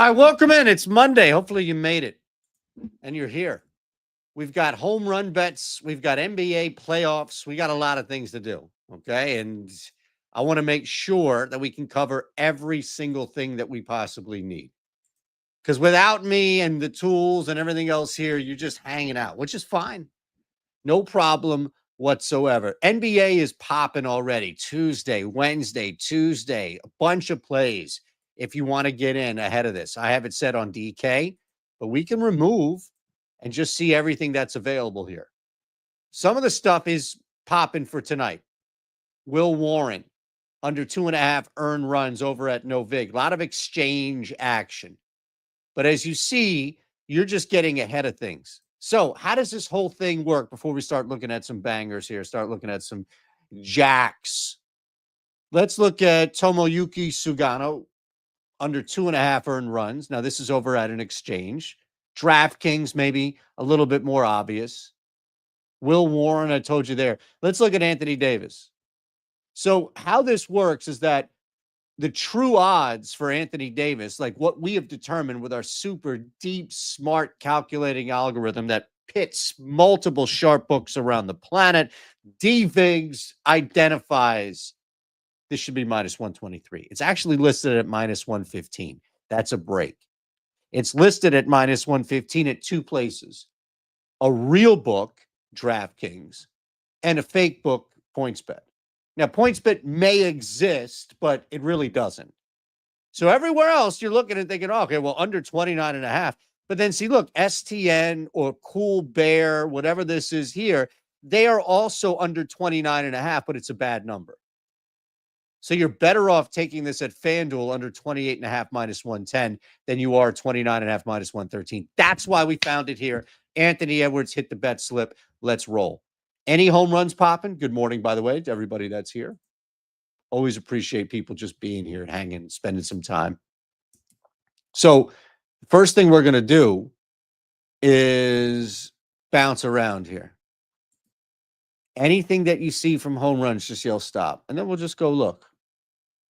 right, welcome in. It's Monday. Hopefully you made it and you're here. We've got home run bets. We've got NBA playoffs. We got a lot of things to do. Okay. And I want to make sure that we can cover every single thing that we possibly need. Because without me and the tools and everything else here, you're just hanging out, which is fine. No problem whatsoever. NBA is popping already. Tuesday, Wednesday, Tuesday, a bunch of plays if you want to get in ahead of this. I have it set on DK, but we can remove and just see everything that's available here. Some of the stuff is popping for tonight. Will Warren, under 2.5 earned runs over at No Vig. A lot of exchange action. But as you see, you're just getting ahead of things. So how does this whole thing work before we start looking at some bangers here, start looking at some jacks? Let's look at Tomoyuki Sugano, under 2.5 earned runs. Now, this is over at an exchange. DraftKings, maybe a little bit more obvious. Will Warren, I told you there. Let's look at Anthony Davis. So how this works is that the true odds for Anthony Davis, like what we have determined with our super deep, smart calculating algorithm that pits multiple sharp books around the planet, DVIGS identifies this should be minus 123. It's actually listed at minus 115. That's a break. It's listed at minus 115 at two places: a real book, DraftKings, and a fake book, PointsBet. Now, PointsBet may exist, but it really doesn't. So everywhere else, you're looking and thinking, oh, okay, well, under 29.5. But then see, look, STN or Cool Bear, whatever this is here, they are also under 29.5, but it's a bad number. So you're better off taking this at FanDuel under 28.5 minus 110 than you are 29.5 minus 113. That's why we found it here. Anthony Edwards hit the bet slip. Let's roll. Any home runs popping? Good morning, by the way, to everybody that's here. Always appreciate people just being here and hanging, spending some time. So first thing we're going to do is bounce around here. Anything that you see from home runs, just yell stop. And then we'll just go look.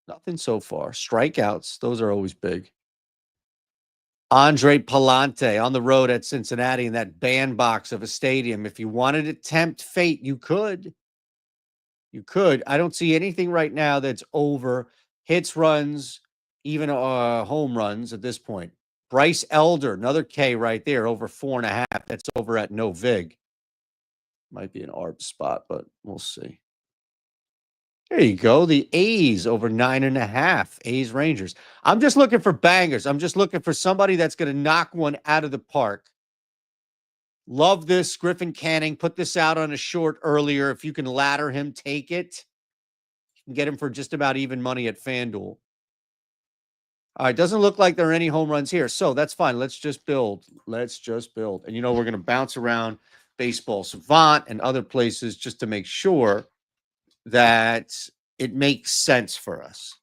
Nothing so far. Strikeouts, those are always big. Andre Palante on the road at Cincinnati in that bandbox of a stadium. If you wanted to tempt fate, you could. You could. I don't see anything right now that's over hits, runs, even home runs at this point. Bryce Elder, another K right there, over 4.5. That's over at No Vig. Might be an ARB spot, but we'll see. There you go. The A's over 9.5. A's Rangers. I'm just looking for bangers. I'm just looking for somebody that's going to knock one out of the park. Love this. Griffin Canning put this out on a short earlier. If you can ladder him, take it. You can get him for just about even money at FanDuel. All right. Doesn't look like there are any home runs here. So that's fine. Let's just build. Let's just build. And, we're going to bounce around Baseball Savant and other places just to make sure that it makes sense for us,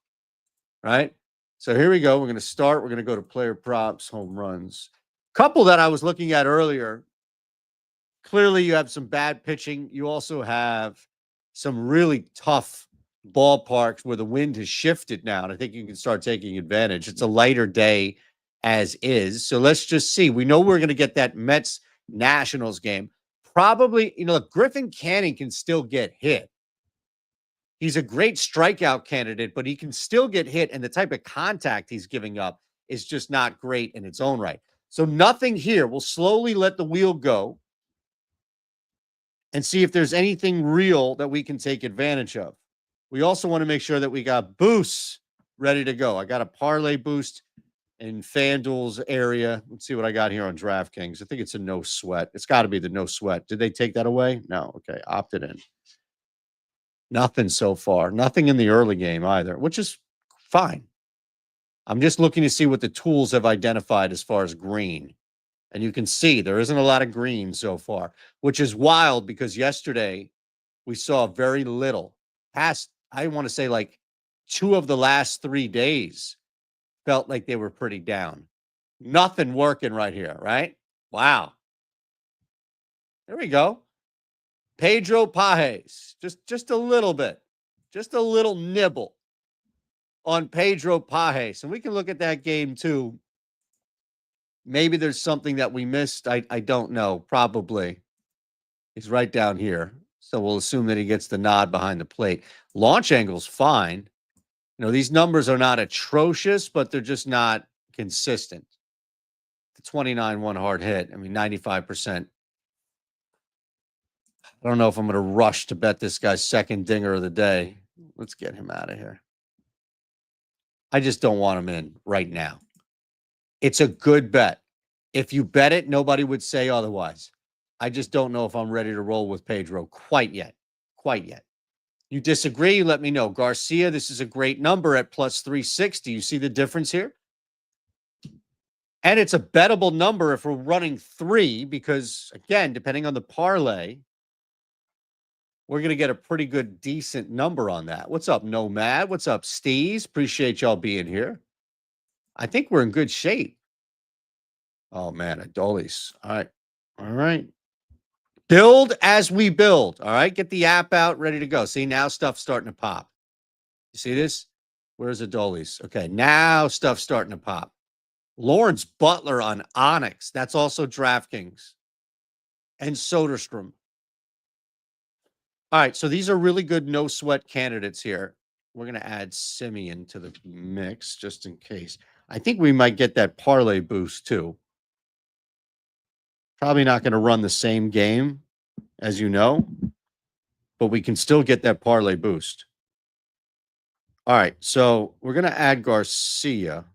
right? So here we go. We're going to start. We're going to go to player props, home runs. Couple that I was looking at earlier. Clearly, you have some bad pitching. You also have some really tough ballparks where the wind has shifted now, and I think you can start taking advantage. It's a lighter day as is. So let's just see. We know we're going to get that Mets-Nationals game. Probably, Griffin Canning can still get hit. He's a great strikeout candidate, but he can still get hit, and the type of contact he's giving up is just not great in its own right. So nothing here. We'll slowly let the wheel go and see if there's anything real that we can take advantage of. We also want to make sure that we got boosts ready to go. I got a parlay boost in FanDuel's area. Let's see what I got here on DraftKings. I think it's a no sweat. It's got to be the no sweat. Did they take that away? No. Okay. Opted in. Nothing so far. Nothing in the early game either, which is fine. I'm just looking to see what the tools have identified as far as green. And you can see there isn't a lot of green so far, which is wild because yesterday we saw very little. Past, I want to say like 2 of the last 3 days felt like they were pretty down. Nothing working right here, right? Wow. There we go. Pedro Pajes, just a little bit, just a little nibble on Pedro Pajes. And we can look at that game too Maybe there's something that we missed. I don't know. Probably. He's right down here. So we'll assume that he gets the nod behind the plate. Launch angle's fine. You know, these numbers are not atrocious, but they're just not consistent. The 29 one hard hit. I mean, 95%. I don't know if I'm going to rush to bet this guy's second dinger of the day. Let's get him out of here. I just don't want him in right now. It's a good bet. If you bet it, nobody would say otherwise. I just don't know if I'm ready to roll with Pedro quite yet. Quite yet. You disagree, let me know. Garcia, this is a great number at plus 360. You see the difference here? And it's a bettable number if we're running 3 because, again, depending on the parlay, we're going to get a pretty good, decent number on that. What's up, Nomad? What's up, Steez? Appreciate y'all being here. I think we're in good shape. Oh, man, Adolis. All right. All right. Build as we build. All right. Get the app out, ready to go. See, now stuff's starting to pop. You see this? Where's Adolis? Okay. Now stuff's starting to pop. Lawrence Butler on Onyx. That's also DraftKings. And Soderstrom. All right. So these are really good no sweat candidates here. We're going to add Simeon to the mix just in case. I think we might get that parlay boost too. Probably not going to run the same game, as you know, but we can still get that parlay boost. All right, so we're going to add Garcia.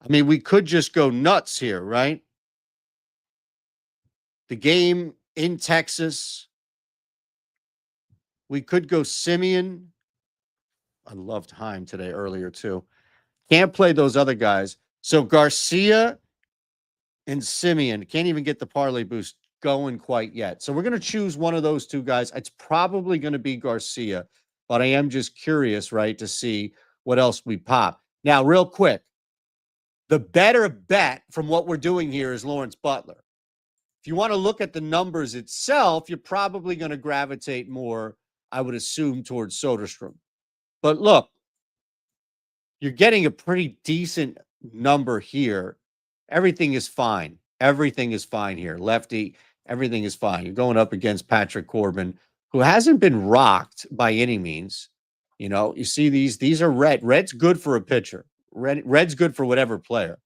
I mean, we could just go nuts here, right? The game in Texas. We could go Simeon. I loved Heim today earlier, too. Can't play those other guys. So Garcia and Simeon can't even get the parlay boost going quite yet. So we're going to choose one of those two guys. It's probably going to be Garcia, but I am just curious, right, to see what else we pop. Now, real quick, the better bet from what we're doing here is Lawrence Butler. If you want to look at the numbers itself, you're probably going to gravitate more, I would assume, towards Soderstrom. But look, you're getting a pretty decent number here. Everything is fine. Everything is fine here. Lefty, everything is fine. You're going up against Patrick Corbin, who hasn't been rocked by any means. You know, you see these are red. Red's good for a pitcher. Red's good for whatever player.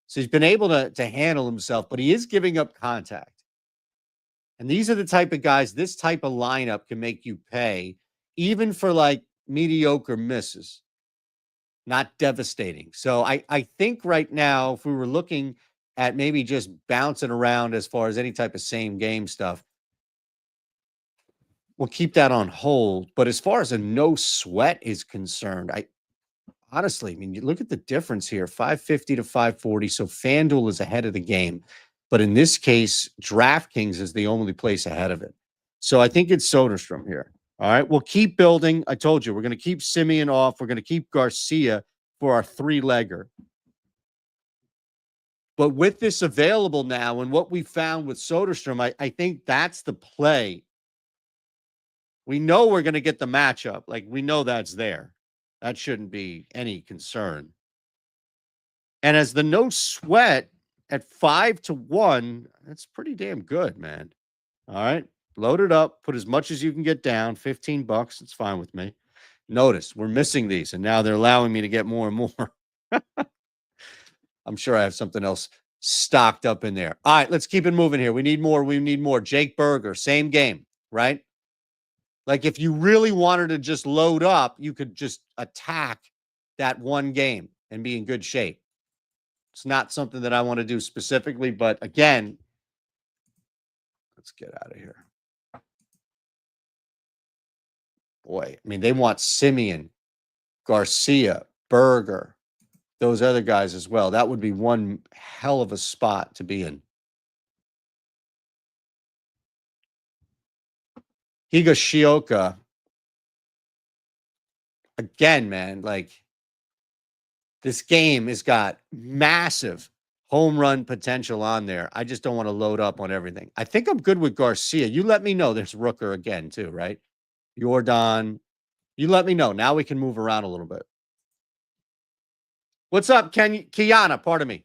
So he's been able to handle himself, but he is giving up contact. And these are the type of guys, this type of lineup can make you pay, even for like mediocre misses. Not devastating. So I think right now, if we were looking at maybe just bouncing around as far as any type of same game stuff, we'll keep that on hold. But as far as a no sweat is concerned, honestly, I mean, you look at the difference here, 550 to 540. So FanDuel is ahead of the game. But in this case, DraftKings is the only place ahead of it. So I think it's Soderstrom here. All right, we'll keep building. I told you, we're going to keep Simeon off. We're going to keep Garcia for our 3-legger. But with this available now and what we found with Soderstrom, I think that's the play. We know we're going to get the matchup. Like, we know that's there. That shouldn't be any concern. And as the no sweat at 5-1, that's pretty damn good, man. All right. Load it up. Put as much as you can get down. $15. It's fine with me. Notice we're missing these, and now they're allowing me to get more and more. I'm sure I have something else stocked up in there. All right, let's keep it moving here. We need more. We need more. Jake Berger, same game, right? Like if you really wanted to just load up, you could just attack that one game and be in good shape. It's not something that I want to do specifically, but again, let's get out of here. Boy, I mean, they want Simeon, Garcia, Berger, those other guys as well. That would be one hell of a spot to be in. Higashioka. Again, man, like this game has got massive home run potential on there. I just don't want to load up on everything. I think I'm good with Garcia. You let me know. There's Rooker again, too, right? Jordan. You let me know. Now we can move around a little bit. What's up, Kiana? Pardon me.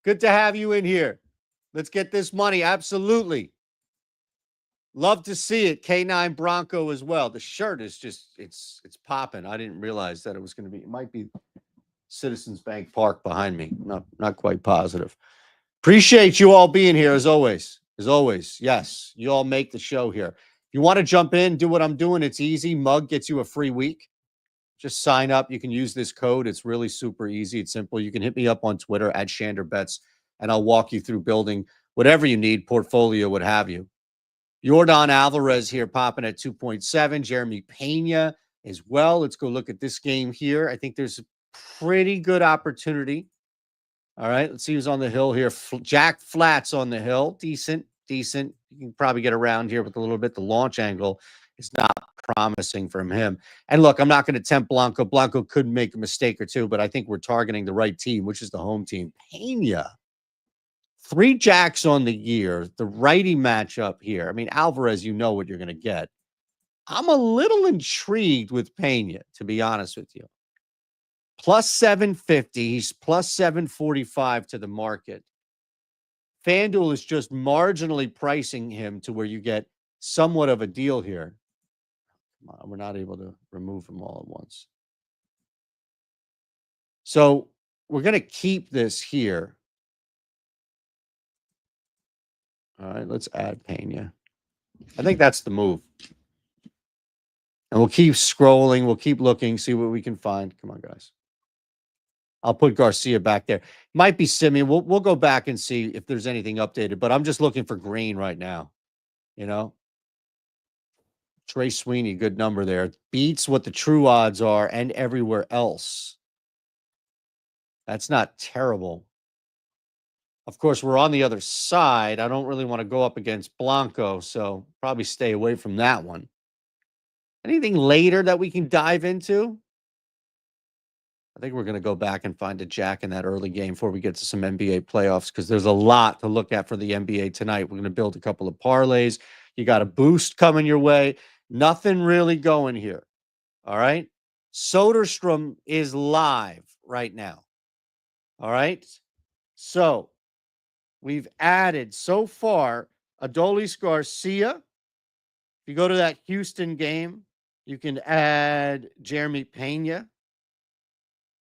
Good to have you in here. Let's get this money. Absolutely. Love to see it. K9 Bronco as well. The shirt is just, it's popping. I didn't realize that it was going to be, it might be Citizens Bank Park behind me. Not quite positive. Appreciate you all being here as always. As always. Yes, you all make the show here. If you want to jump in, do what I'm doing. It's easy. Mug gets you a free week. Just sign up. You can use this code. It's really super easy. It's simple. You can hit me up on Twitter at ShanderBets, and I'll walk you through building whatever you need, portfolio, what have you. Yordan Alvarez here popping at 2.7. Jeremy Pena as well. Let's go look at this game here. I think there's a pretty good opportunity. All right, let's see who's on the hill here. Jack Flat's on the hill. Decent. You can probably get around here with a little bit. The launch angle is not promising from him. And look, I'm not going to tempt Blanco. Blanco could make a mistake or two, but I think we're targeting the right team, which is the home team. Pena. 3 jacks on the year. The righty matchup here. I mean, Alvarez, you know what you're going to get. I'm a little intrigued with Pena, to be honest with you. Plus 750. He's plus 745 to the market. FanDuel is just marginally pricing him to where you get somewhat of a deal here. Come on, we're not able to remove them all at once. So we're going to keep this here. All right, let's add Pena. I think that's the move. And we'll keep scrolling. We'll keep looking, see what we can find. Come on, guys. I'll put Garcia back there. Might be Simeon. We'll go back and see if there's anything updated, but I'm just looking for green right now. You know? Trey Sweeney, good number there. Beats what the true odds are and everywhere else. That's not terrible. Of course, we're on the other side. I don't really want to go up against Blanco, so probably stay away from that one. Anything later that we can dive into? I think we're going to go back and find a jack in that early game before we get to some NBA playoffs because there's a lot to look at for the NBA tonight. We're going to build a couple of parlays. You got a boost coming your way. Nothing really going here. All right. Soderstrom is live right now. All right. So we've added so far Adolis Garcia. If you go to that Houston game, you can add Jeremy Pena.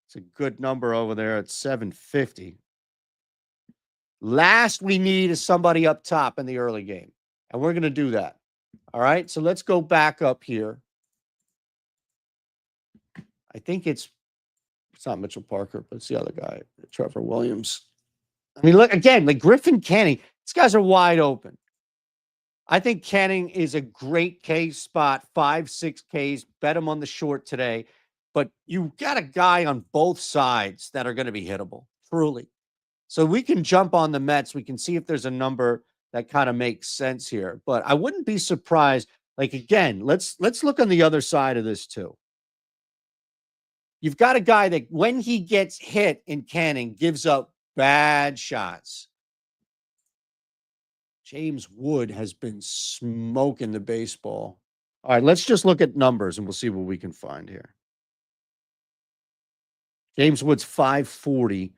It's a good number over there at 750. Last we need is somebody up top in the early game. And we're going to do that. All right. So let's go back up here. I think it's not Mitchell Parker, but it's the other guy, Trevor Williams. I mean, look, again, like Griffin Canning, these guys are wide open. I think Canning is a great K spot, 5, 6 Ks. Bet him on the short today. But you got a guy on both sides that are going to be hittable, truly. So we can jump on the Mets. We can see if there's a number that kind of makes sense here. But I wouldn't be surprised. Like, again, let's look on the other side of this too. You've got a guy that when he gets hit in Canning gives up bad shots. James Wood has been smoking the baseball. All right, let's just look at numbers and we'll see what we can find here. James Wood's 540.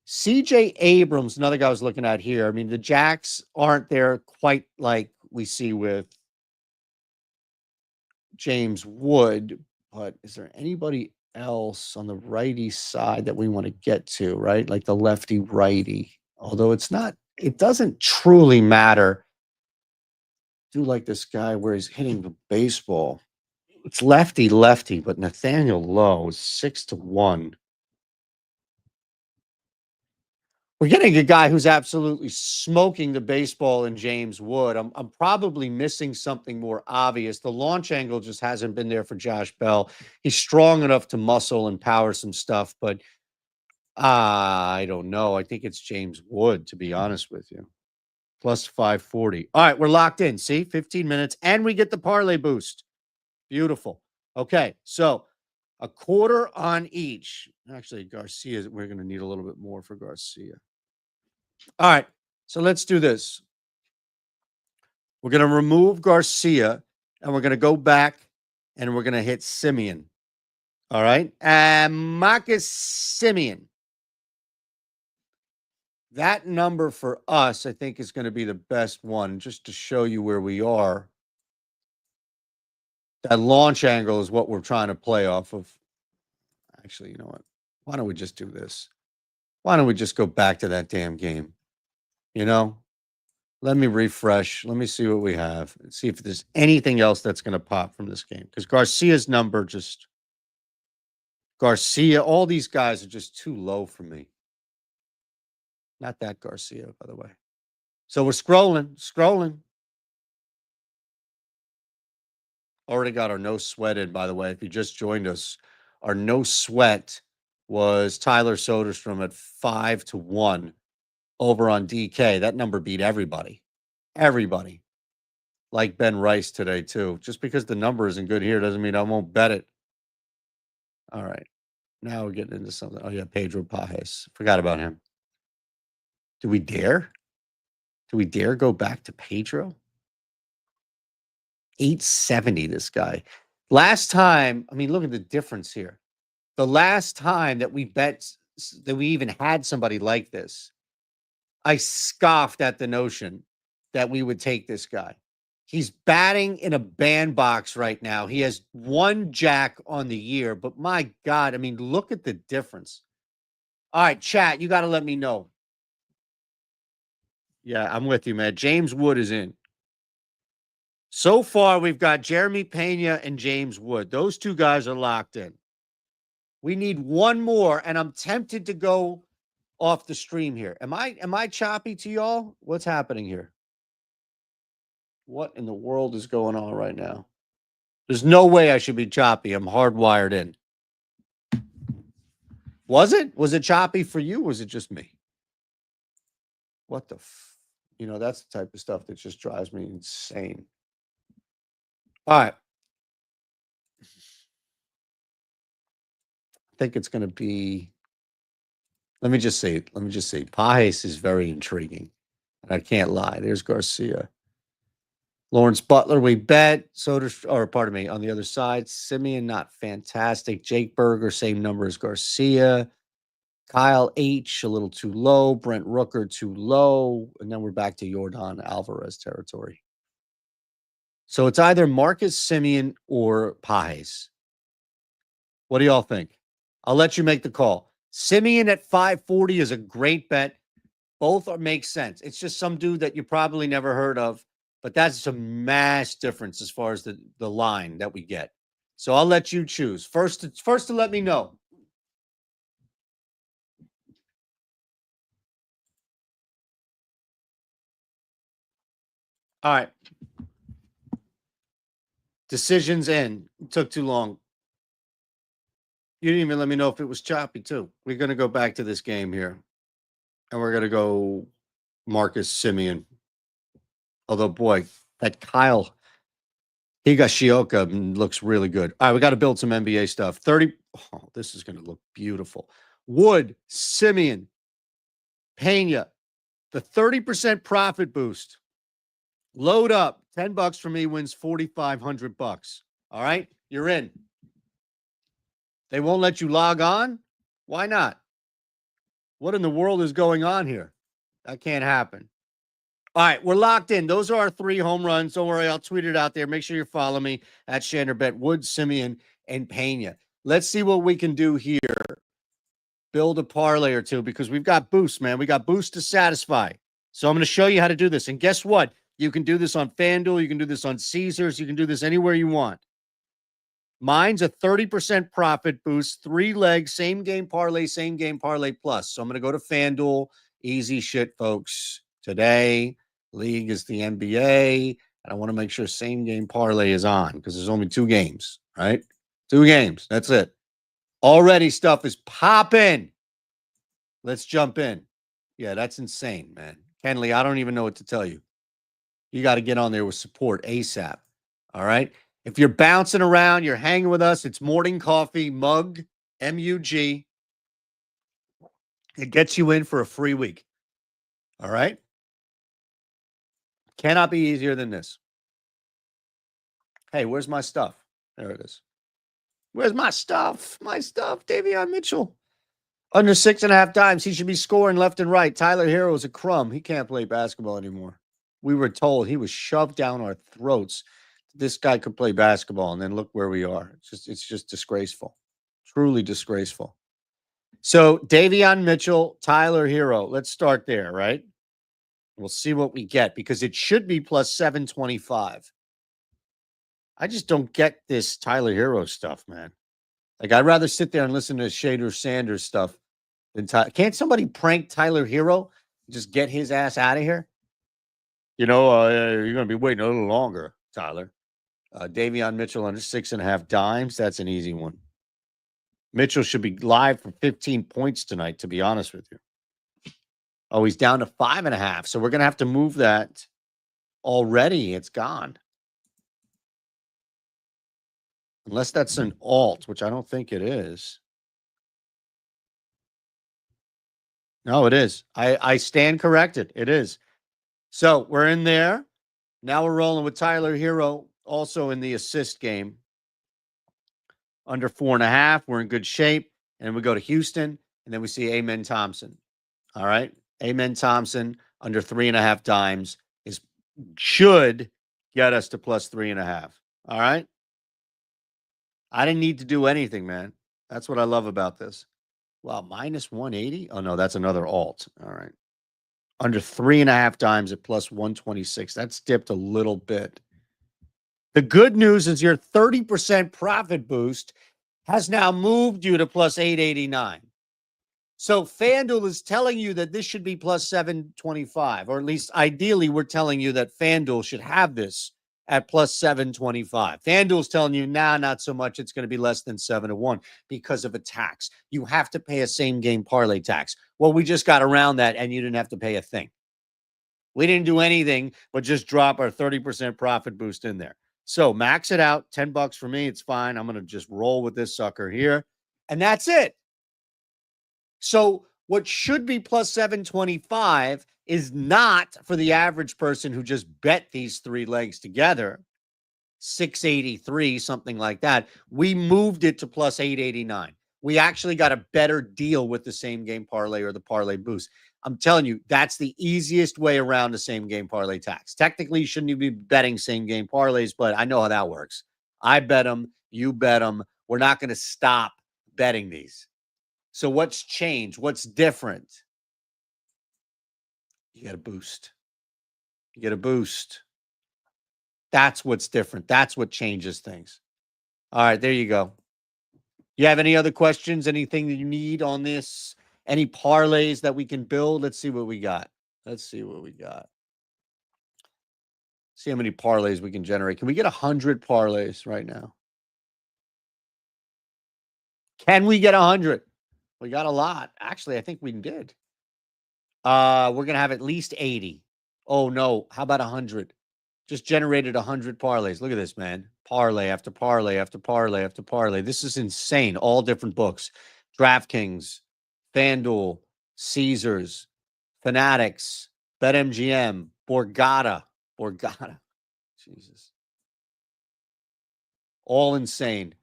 CJ Abrams, another guy I was looking at here. I mean, the jacks aren't there quite like we see with James Wood, but is there anybody else on the righty side that we want to get to, right? Like the lefty righty, although it doesn't truly matter. I do like this guy where he's hitting the baseball. It's lefty, but Nathaniel Lowe is 6-1. We're getting a guy who's absolutely smoking the baseball in James Wood. I'm probably missing something more obvious. The launch angle just hasn't been there for Josh Bell. He's strong enough to muscle and power some stuff, but I don't know. I think it's James Wood, to be honest with you. Plus 540. All right, we're locked in. See, 15 minutes, and we get the parlay boost. Beautiful. Okay, so a quarter on each. Actually, Garcia, we're going to need a little bit more for Garcia. All right, so let's do this. We're going to remove Garcia, and we're going to go back, and we're going to hit Simeon. All right. And Marcus Simeon. That number for us, I think, is going to be the best one, just to show you where we are. That launch angle is what we're trying to play off of. Actually, you know what? Why don't we just do this? Why don't we just go back to that damn game? You know, let me refresh. Let me see what we have and see if there's anything else that's going to pop from this game. Because Garcia's number just Garcia, all these guys are just too low for me. Not that Garcia, by the way. So we're scrolling. Already got our no sweat in, by the way. If you just joined us, our no sweat was Tyler Soderstrom at 5-1 over on DK. That number beat everybody. Everybody. Like Ben Rice today, too. Just because the number isn't good here doesn't mean I won't bet it. All right. Now we're getting into something. Oh, yeah, Pedro Pajes. Forgot about him. Do we dare? Do we dare go back to Pedro? 870, this guy. Last time, I mean, look at the difference here. The last time that we bet that we even had somebody like this, I scoffed at the notion that we would take this guy. He's batting in a bandbox right now. He has one jack on the year, but my God, I mean, look at the difference. All right, chat, you got to let me know. Yeah, I'm with you, man. James Wood is in. So far, we've got Jeremy Pena and James Wood. Those two guys are locked in. We need one more, and I'm tempted to go off the stream here. Am I choppy to y'all? What's happening here? What in the world is going on right now? There's no way I should be choppy. I'm hardwired in. Was it? Was it choppy for you? Or was it just me? What the you know, that's the type of stuff that just drives me insane. All right. I think it's going to be, let me just say, Pajes is very intriguing. And I can't lie. There's Garcia. Lawrence Butler, we bet. Or pardon me, on the other side, Simeon, not fantastic. Jake Berger, same number as Garcia. Kyle H, a little too low. Brent Rooker, too low. And then we're back to Yordan Alvarez territory. So it's either Marcus Simeon or Pajes. What do y'all think? I'll let you make the call. Simeon at 540 is a great bet. Both make sense. It's just some dude that you probably never heard of, but that's a mass difference as far as the line that we get. So I'll let you choose. First to let me know. All right. Decisions in. It took too long. You didn't even let me know if it was choppy, too. We're going to go back to this game here. And we're going to go Marcus Simeon. Although, boy, that Kyle Higashioka looks really good. All right, we got to build some NBA stuff. 30. Oh, this is going to look beautiful. Wood, Simeon, Pena, the 30% profit boost. Load up. $10 for me wins $4,500. All right, you're in. They won't let you log on? Why not? What in the world is going on here? That can't happen. All right, we're locked in. Those are our 3 home runs. Don't worry, I'll tweet it out there. Make sure you follow me at Shanderbet, Wood, Simeon, and Pena. Let's see what we can do here. Build a parlay or two because we've got boosts, man. We got boosts to satisfy. So I'm going to show you how to do this. And guess what? You can do this on FanDuel. You can do this on Caesars. You can do this anywhere you want. Mine's a 30% profit boost, 3 legs, same game parlay plus. So I'm going to go to FanDuel. Easy shit, folks. Today, league is the NBA. And I want to make sure same game parlay is on because there's only 2 games, right? 2 games. That's it. Already stuff is popping. Let's jump in. Yeah, that's insane, man. Kenley, I don't even know what to tell you. You got to get on there with support ASAP. All right. If you're bouncing around, you're hanging with us, it's morning coffee, mug, MUG. It gets you in for a free week. All right. Cannot be easier than this. Hey, where's my stuff? There it is. Where's my stuff? My stuff, Davion Mitchell. Under 6.5 times, he should be scoring left and right. Tyler Hero is a crumb. He can't play basketball anymore. We were told he was shoved down our throats. This guy could play basketball, and then look where we are. It's just disgraceful. Truly disgraceful. So Davion Mitchell, Tyler Hero. Let's start there, right? We'll see what we get because it should be plus 725. I just don't get this Tyler Hero stuff, man. Like, I'd rather sit there and listen to Shader Sanders stuff than can't somebody prank Tyler Hero? Just get his ass out of here? You know, you're going to be waiting a little longer, Tyler. Davion Mitchell under 6.5 dimes. That's an easy one. Mitchell should be live for 15 points tonight, to be honest with you. Oh, he's down to 5.5. So we're going to have to move that already. It's gone. Unless that's an alt, which I don't think it is. No, it is. I stand corrected. It is. So we're in there. Now we're rolling with Tyler Hero, also in the assist game. Under 4.5. We're in good shape. And we go to Houston, and then we see Amen Thompson. All right. Amen Thompson under 3.5 dimes should get us to plus 3.5. All right. I didn't need to do anything, man. That's what I love about this. Wow, minus 180? Oh, no, that's another alt. All right. Under 3.5 dimes at plus 126. That's dipped a little bit. The good news is your 30% profit boost has now moved you to plus 889. So FanDuel is telling you that this should be plus 725, or at least ideally we're telling you that FanDuel should have this at plus 725. FanDuel's telling you, nah, not so much. It's going to be less than 7-1 because of a tax. You have to pay a same game parlay tax. Well, we just got around that and you didn't have to pay a thing. We didn't do anything but just drop our 30% profit boost in there. So max it out, $10 for me. It's fine. I'm going to just roll with this sucker here. And that's it. So what should be plus 725 is not for the average person who just bet these three legs together, 683, something like that. We moved it to plus 889. We actually got a better deal with the same game parlay or the parlay boost. I'm telling you, that's the easiest way around the same game parlay tax. Technically, you shouldn't even be betting same game parlays, but I know how that works. I bet them, you bet them. We're not going to stop betting these. So what's changed? What's different? You get a boost. You get a boost. That's what's different. That's what changes things. All right, there you go. You have any other questions? Anything that you need on this? Any parlays that we can build? Let's see what we got. Let's see what we got. See how many parlays we can generate. Can we get 100 parlays right now? Can we get 100? We got a lot. Actually, I think we did. We're going to have at least 80. Oh, no. How about 100? Just generated 100 parlays. Look at this, man. Parlay after parlay after parlay after parlay. This is insane. All different books. DraftKings, FanDuel, Caesars, Fanatics, BetMGM, Borgata. Jesus. All insane.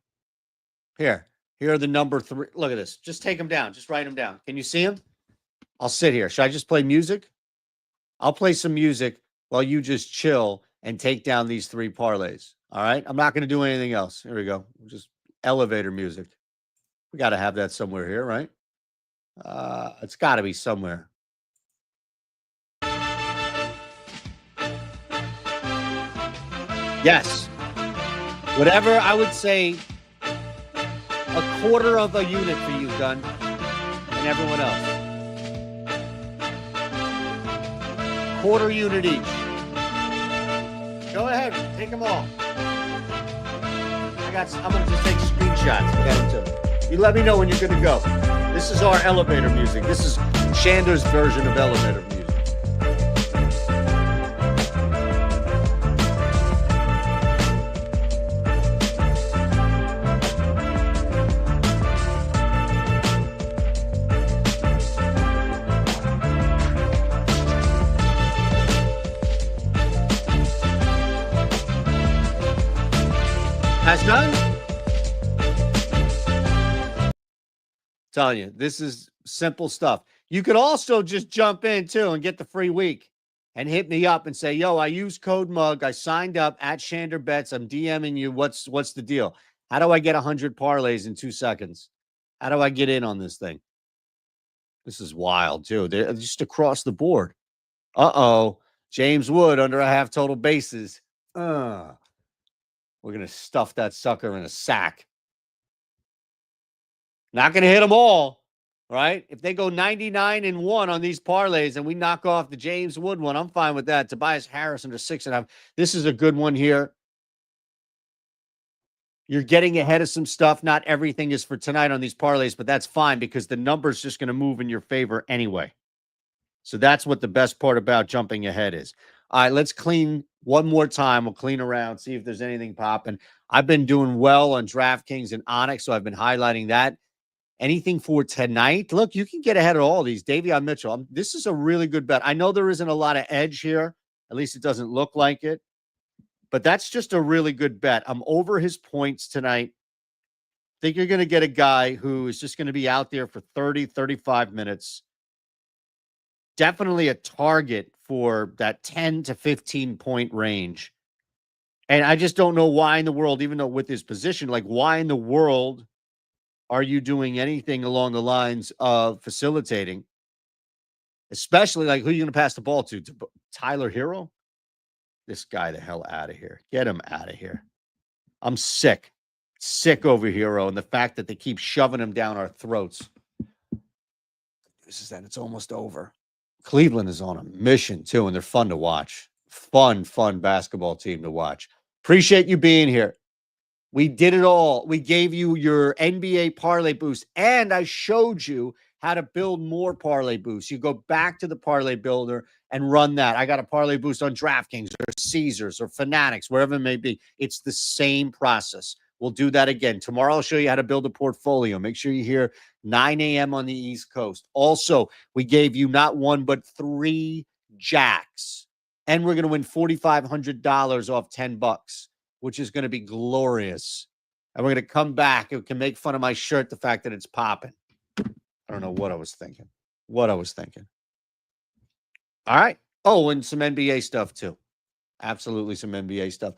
Here are the number 3. Look at this. Just take them down. Just write them down. Can you see them? I'll sit here. Should I just play music? I'll play some music while you just chill and take down these 3 parlays. All right? I'm not going to do anything else. Here we go. Just elevator music. We got to have that somewhere here, right? It's got to be somewhere. Yes. Whatever, I would say a quarter of a unit for you, Gunn, and everyone else. Quarter unit each. Go ahead, take them all. I'm going to just take screenshots and get them too. You let me know when you're good to go. This is our elevator music. This is Shander's version of elevator music. That's done. Telling you, this is simple stuff. You could also just jump in too and get the free week and hit me up and say, yo, I use code MUG. I signed up at Shander Bets. I'm DMing you. What's the deal? How do I get 100 parlays in 2 seconds? How do I get in on this thing? This is wild, too. They're just across the board. Uh-oh. James Wood under a half total bases. We're going to stuff that sucker in a sack. Not going to hit them all, right? If they go 99-1 on these parlays and we knock off the James Wood one, I'm fine with that. Tobias Harris under 6.5. This is a good one here. You're getting ahead of some stuff. Not everything is for tonight on these parlays, but that's fine because the number's just going to move in your favor anyway. So that's what the best part about jumping ahead is. All right, let's clean one more time. We'll clean around, see if there's anything popping. I've been doing well on DraftKings and Onyx, so I've been highlighting that. Anything for tonight? Look, you can get ahead of all these. Davion Mitchell, this is a really good bet. I know there isn't a lot of edge here. At least it doesn't look like it. But that's just a really good bet. I'm over his points tonight. Think you're going to get a guy who is just going to be out there for 30, 35 minutes. Definitely a target for that 10 to 15 point range. And I just don't know why in the world, even though with his position, like why in the world are you doing anything along the lines of facilitating? Especially like who are you going to pass the ball to Tyler Hero? This guy the hell out of here. Get him out of here. I'm sick over Hero and the fact that they keep shoving him down our throats. This is that it's almost over. Cleveland is on a mission too, and they're fun to watch. Fun basketball team to watch. Appreciate you being here. We did it all. We gave you your NBA parlay boost, and I showed you how to build more parlay boosts. You go back to the parlay builder and run that. I got a parlay boost on DraftKings or Caesars or Fanatics, wherever it may be. It's the same process. We'll do that again. Tomorrow I'll show you how to build a portfolio. Make sure you're here 9 a.m. on the East Coast. Also, we gave you not one, but 3 jacks. And we're going to win $4,500 off $10, which is going to be glorious. And we're going to come back. It can make fun of my shirt, the fact that it's popping. I don't know what I was thinking. All right. Oh, and some NBA stuff too. Absolutely some NBA stuff.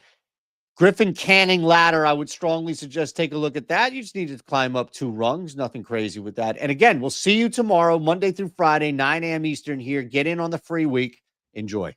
Griffin Canning ladder, I would strongly suggest take a look at that. You just need to climb up 2 rungs. Nothing crazy with that. And again, we'll see you tomorrow, Monday through Friday, 9 a.m. Eastern here. Get in on the free week. Enjoy.